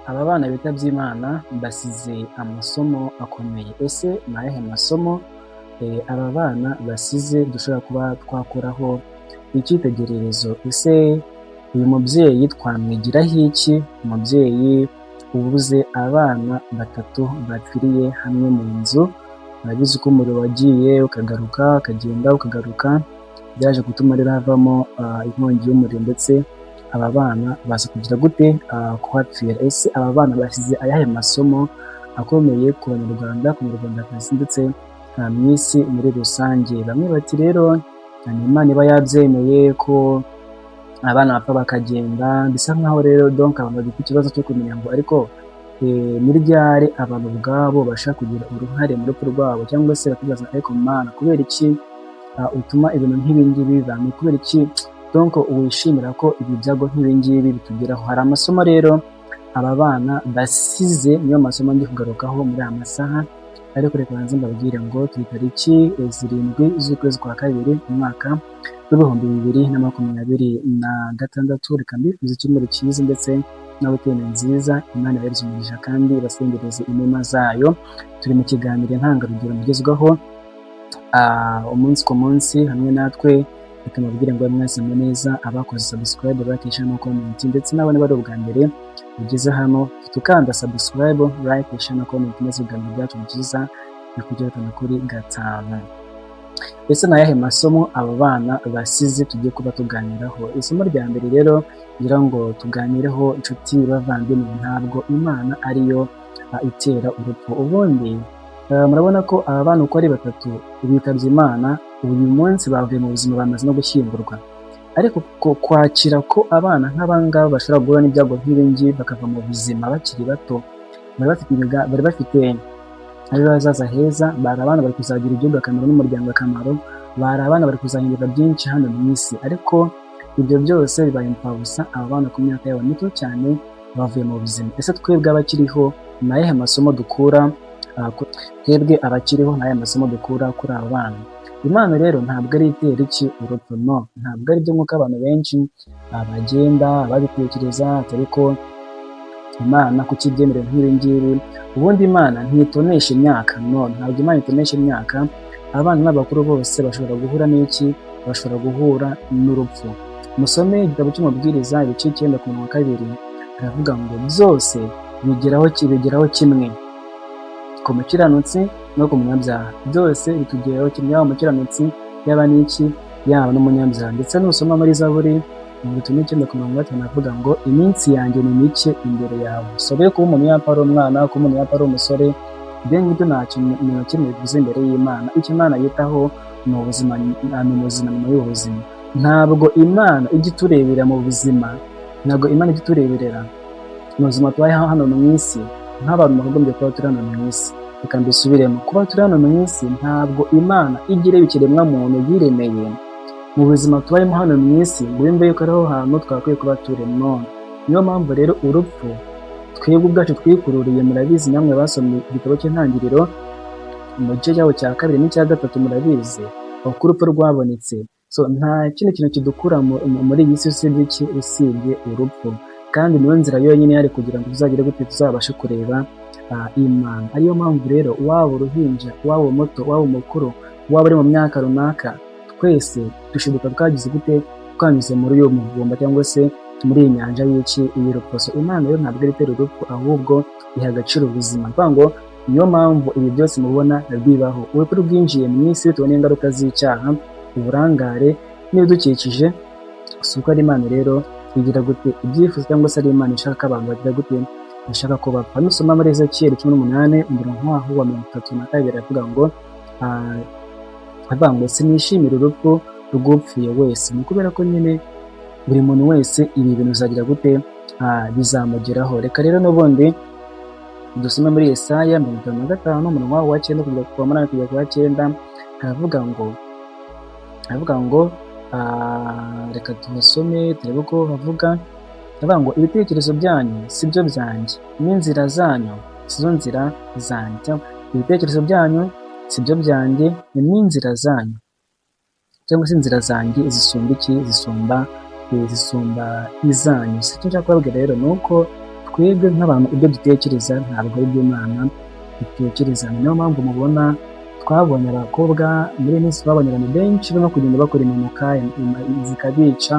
aba bana bitavye Imana basize amasomo akomeye. Ese ni ayahe masomo aba bana basize dushobora kuba twakuraho icyitegererezo? Ese uyu mubyeyi twamwigiraho iki? Umubyeyi ubuze abana batatu bapfiriye hamwe mu nzu, urabizi ko umuriro wagiye ukagaruka, ukagenda ukagaruka, byaje gutuma rero havamo inkongi y'umuriro, ndetse aba bana baza kugira gute kuhapfira. Ese aba bana basize ayahe masomo akomeye ku banyarwanda, ku banyarwandakazi, ndetse mu isi muri rusange? Bamwe bati rero Imana iba yabyemeye ko abana bapfa bakagenda, bisa nkaho rero donc abantu bafite ikibazo cyo kumenya ngo ariko ni ryari abantu ubwabo bashaka kugira uruhare mu rupfu rwabo, cyangwa se bakibaza ariko Mana kubera iki utuma ibintu nk'ibi ngibi biba? Ni kubera iki donc wishimira ko ibi byago nk'ibi ngibi bitugeraho? Hari amasomo rero aba bana basize, niyo masomo ndi kugarukaho muri aya masaha. Ariko reka banze mbabwire ngo turi tariki 7 z'ukwezi kwa kabiri umwaka w'2026. Reka mbifurize icyumweru cyiza ndetse na weekend nziza. Imana ibahereze umugisha kandi ibasengereze inema zayo. Turi mu kiganiro ntangarugero mugezwaho umunsi ku munsi hamwe natwe. Reka mbabwire ngo mwasemo neza, abakoze subscribe, like, share no comment, ndetse n'abandi bari ubwa mbere ugeze hano tukanda subscribe, like, share no comment, maze ibiganiro byacu byiza bikugeraho kuri gatanu. Ese ni ayahe masomo aba bana basize tugiye kuba tuganiraho? Isomo rya mbere rero ngira ngo tuganireho, inshuti bavandimwe, ntabwo Imana ariyo itera urupfu. Ubundi murabona ko aba bana uko ari batatu bitavye Imana, uyu munsi bavuye mu buzima, bamaze no gushyingurwa. Ariko kwakira ko abana nk'abangaba bashobora guhura n'ibyago nk'ibi ngibi bakava mu buzima bakiri bato, bari bafite ejo hazaza heza, bari abana bari kuzagira igihugu akamaro n'umuryango akamaro, bari abana bari kuzahindura byinshi hano mu isi. Ariko ibyo byose bibaye impfabusa, aba bana ku myaka yabo mito cyane bavuye mu buzima. Ese twebwe abakiriho ni ayahe masomo dukura? Twebwe abakiriho ni ayahe masomo dukura kuri aba bana? Imana rero ntabwo ari itera iki urupfu, no, ntabwo ari byo nk'uko abantu benshi bagenda babitekereza. Ariko Imana kuki ibyemera nk'ibi ngibi? Ubundi Imana ntitonesha imyaka, no, ntabwo Imana itonesha imyaka. Abana n'abakuru bose bashobora guhura n'iki? Bashobora guhura n'urupfu. Musome igitabo cy'Umubwiriza ibice 9:2, aravuga ngo byose bigeraho kimwe, ku mukiranutsi no ku munyabyaha, byose bitugeraho kimwe, yaba umukiranutsi yaba n'iki, yaba n'umunyabyaha. Ndetse nusoma muri Zaburi 9:5 avuga ngo iminsi yanjye ni mike imbere yawe. Sobe kuba umuntu yapfa ari umwana, kuba umuntu yapfa ari umusore, ibyo ngibyo nta kintu na kimwe bivuze imbere y'Imana. Icyo Imana yitaho ni ubuzima, ni ubuzima nyuma y'ubuzima. Ntabwo Imana ijya itureberera mu buzima, ntabwo Imana ijya itureberera mu buzima tubayeho hano mu isi nk'abantu bakagombye kuba turi hano mu isi. Reka mbisubiremo, kuba turi hano mu isi ntabwo Imana igira ikiremwa muntu yiremeye mu buzima tubayemo hano mu isi ngo yumve yuko ariho hantu twakwiye kuba turi. None niyo mpamvu rero urupfu twebwe ubwacu twikururiye. Murabizi namwe basomye igitabo cy'Intangiriro mu gice cyaho cya 2 n'icya 3, murabizi uko urupfu rwabonetse. So nta kindi kintu kidukura muri iyi si usibye urupfu, kandi niyo nzira yonyine yari kugira ngo tuzagire gute tuzabashe kureba Imana. Ariyo mpamvu rero waba uruhinja, waba umuto, waba umukuru, waba ari mu myaka runaka, twese dushiduka twagize gute, twanyuze muri uyu muvumba cyangwa se muri iyi nyanja y'urupfu. So Imana rero ntabwo ari itera urupfu, ahubwo iha agaciro ubuzima. Kuvuga ngo niyo mpamvu ibi byose mubona bibaho. Urupfu rwinjiye mu isi tubona ingaruka z'icyaha, uburangare n'ibidukikije. Si uko ari Imana rero igira gute ibyifuzo, cyangwa se ari Imana ishaka abantu bagira gute, ishaka ko bapfa. Nusoma muri Ezekiyeli 18 umurongo waho wa 32 avuga ngo sinishimira urupfu rw'upfuye wese. Ni kubera ko nyine buri muntu wese ibi bintu uzagira gute bizamugeraho. Reka rero n'ubundi dusome muri Yesaya 55 umurongo wa 9 kugera ku 8 kugera ku 9, aravuga ngo reka tuhasome turebe uko havuga. Aravuga ngo ibitekerezo byanyu si byo byanjye, n'inzira zanyu si zo nzira zanjye. Ibitekerezo byanyu si byo byanjye, n'inzira zanyu cyangwa se inzira zanjye zisumba iki? Zisumba izanyu. Si cyo nshaka kubabwira rero ni uko twebwe nk'abantu ibyo dutekereza ntabwo ari byo Imana itekereza. Niyo mpamvu mubona twabonye abakobwa muri iyi minsi, twabonye abantu benshi barimo kugenda bakora impanuka zikabica,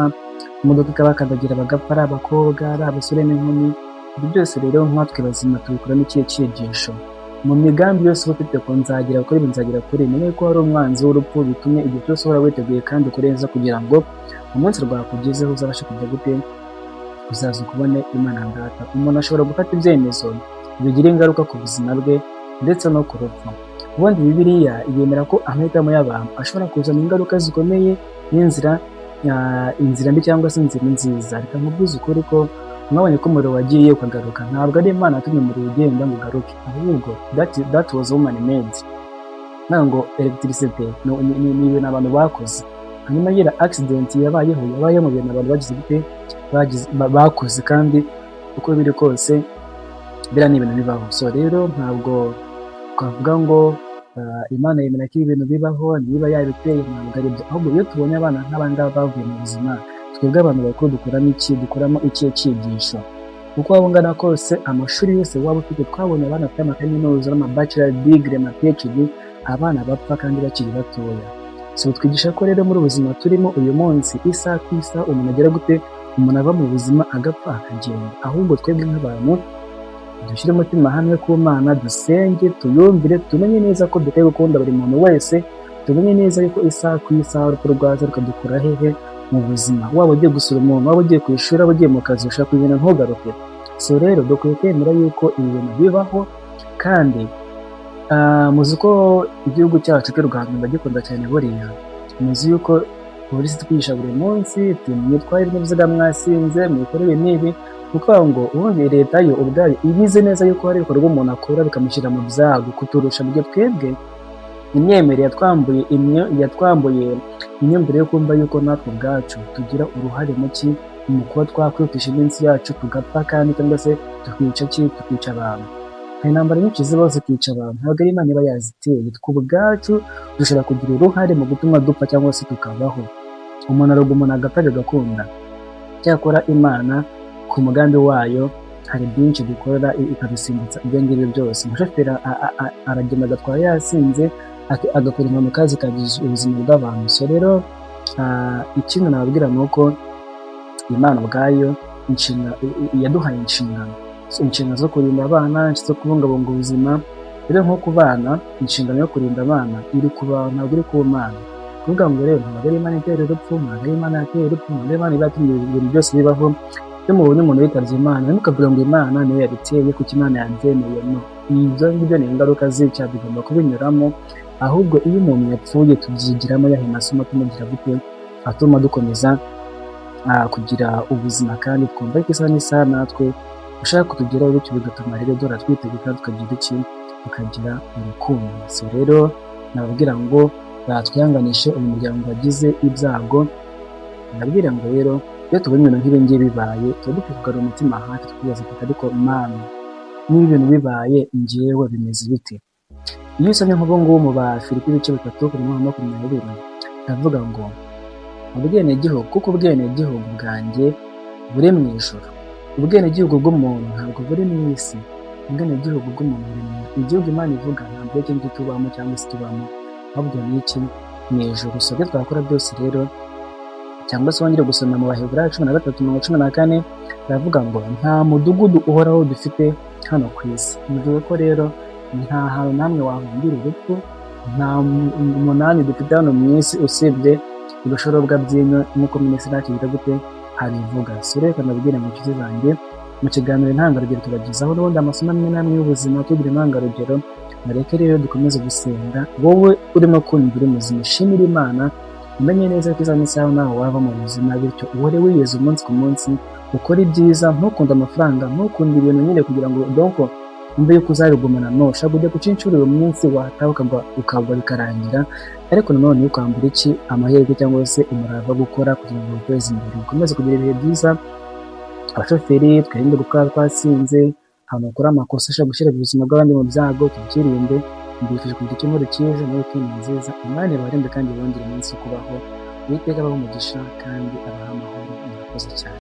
imodoka ikabakandagira bagapfa, ari abakobwa ari abasore n'inkumi. Ibyo byose rero nkatwe bazima tubikuramo ikihe cyigisho? Mu migambi yose uba ufite ko nzagera kuri ibi nzagera kuri ibi, menye ko hari umwanzi w'urupfu, bitumye igihe cyose uhora witeguye kandi kurenza kugira ngo umunsi rwakugezeho uzabashe kujya gute, uzaza ukubone Imana Data. Umuntu ashobora gufata ibyemezo bigira ingaruka ku buzima bwe ndetse no ku rupfu. Ubundi Bibiliya yemera ko amahitamo y'abantu ashobora kuzana ingaruka zikomeye n'inzira mbi cyangwa se inzira nziza. Reka nkubwize ukuri ko mwabonye ko umuriro wagiye ukagaruka, ntabwo ari Imana yatumye umuriro ugenda ngo ugaruke, ahubwo that was human made. Ntabwo electricity ni ibintu abantu bakoze. Hanyuma yera accident yabaye mu bintu abantu bagize gute, bakoze, kandi uko biri kose biriya ni ibintu bibaho. So rero ntabwo twavuga ngo Imana yemera ko ibintu bibaho, niba yabiteye ntabwo ari byo. Ahubwo iyo tubonye abana nk'abangaba bavuye mu buzima, twebwe abantu bakuru dukuramo ikihe cyigisho? Uko waba ungana kose, amashuri yose waba ufite, twabonye abana bafite amakaminuza n'amabachelor degree, PhD, abana bapfa kandi bakiri batoya. So twigisha ko rero muri ubuzima turimo uyu munsi, isaha ku isaha umuntu agera gute, umuntu ava mu buzima agapfa akagenda. Ahubwo twebwe nk'abantu dushyire umutima hamwe ku Mana, dusenge, tuyumvire, tumenye neza ko dukwiye gukunda buri muntu wese, tumenye neza yuko isaha ku isaha urupfu rwaza rukadukura hehe mu buzima. Waba ugiye gusura umuntu, waba ugiye ku ishuri, waba ugiye mu kazi, ushaka ibintu ntugaruke. So rero dukwiye kwemera yuko ibi bintu bibaho, kandi muzi ko igihugu cyacu cy'u Rwanda ndagikunda cyane. Buriya muzi yuko polisi twigisha buri munsi, mwitware ibinyabiziga mwasinze, mwikore ibi n'ibi, kuko ngo ubundi leta yo ubwayo ibizi neza yuko hari ibikorwa umuntu akora bikamushyira mu byago kuturusha. Mu gihe twebwe imyemerere yatwambuye imyumvire yo kumva yuko natwe ubwacu tugira uruhare mu kuba twakwihutisha iminsi yacu tugapfa, kandi cyangwa se tukica abantu. Hari intambara nyinshi zibaho zikica abantu, ntabwo ari Imana iba yaziteye. Twe ubwacu dushobora kugira uruhare mu gutuma dupfa cyangwa se tukabaho. Umuntu aroga umuntu agapfa bigakunda. Cyakora Imana ku mugambi wayo hari byinshi dukora ikabisimbutsa ibyo ngibyo byose. Umushoferi aragenda agatwara yasinze, agakora impanuka zikangiza ubuzima bw'abantu. So rero ikindi nababwira ni uko Imana ubwayo yaduhaye inshingano zo kurinda abana, zo kubungabunga ubuzima. Rero nko ku bana, inshingano yo kurinda abana iri ku bantu, ntabwo iri ku Mana. Kuvuga ngo rero ntabwo ari Imana itera urupfu, ntabwo ari Imana yateye urupfu, ntabwo ari Imana izatumye ibintu byose bibaho. Iyo mubonye umuntu yitabye Imana, ntimukavuga ngo Imana niyo yabiteye kuko Imana yabyemeye. No, ibyo ngibyo ni ingaruka z'icyaha, bigomba kubinyuramo. Ahubwo iyo umuntu yapfuye tubyigiramo yahe masomo tumugira gute, atuma dukomeza kugira ubuzima, kandi twumva ko isaha n'isaha natwe ushaka kutugeraho, bityo bigatuma rero dora twitegeka tukagira urukundo. So rero nababwira ngo twihanganishe uyu muryango wagize ibyago. Nababwira ngo rero iyo tubonye ibintu nk'ibi ngibi bibaye, tuba dukwiye kugarura umutima hafi, tukibaza tuti ariko Mana, niba ibintu bibaye njyewe bimeze bite? Iyo usomye nk'ubu ngubu mu Bafilipi ibice 3:20, ndavuga ngo ubwenegihugu, kuko ubwenegihugu bwanjye buri mu ijuru. Ubwenegihugu bw'umuntu ntabwo buri mu isi, ubwenegihugu bw'umuntu buri mu ijuru. Igihugu Imana ivuga ntabwo ari cyo tubamo cyangwa se tubamo, ahubwo ni iki? Mu ijuru. So ibyo twakora byose rero, cyangwa se wongere gusoma mu Baheburayo 13:14, baravuga ngo nta mudugudu uhoraho dufite hano ku isi. Bivuga ko rero nta hantu namwe wahungira urupfu, nta umunani dufite hano mu isi usibye ubushorobwa by'inyo, nk'uko Minisitiri yakigira gute habivuga. So reka nabwira mu nshuti zanjye, mu kiganiro intangarugero tubagezaho n'ubundi amasomo amwe n'amwe y'ubuzima tugira intangarugero. Mureke rero dukomeze gusenga. Wowe urimo kumva uri muzima, shimira Imana, umenye neza ko isaha n'isaha nawe wava mu buzima, bityo uhore wiyeza umunsi ku munsi, ukora ibyiza, ntukunde amafaranga, ntukunde ibintu nyine kugira ngo donko umve yuko uzabigumana. No, ushaka kujya guca inshuro uyu munsi wataha ukagwa bikarangira, ariko nanone ukambura iki? Amahirwe cyangwa se umurava gukora kugira ngo witeze imbere. Ukomeze kugira ibihe byiza. Abashoferi twirinde gukora twasinze, ahantu bakora amakosa ashobora gushyira ubuzima bw'abandi mu byago, tubyirinde. Mbifuje kugira icyumweru cyiza na wikendi nziza. Imana ibarinde kandi ibongere iminsi yo kubaho. Uwiteka abahe umugisha kandi abahe amahoro. Murakoze cyane.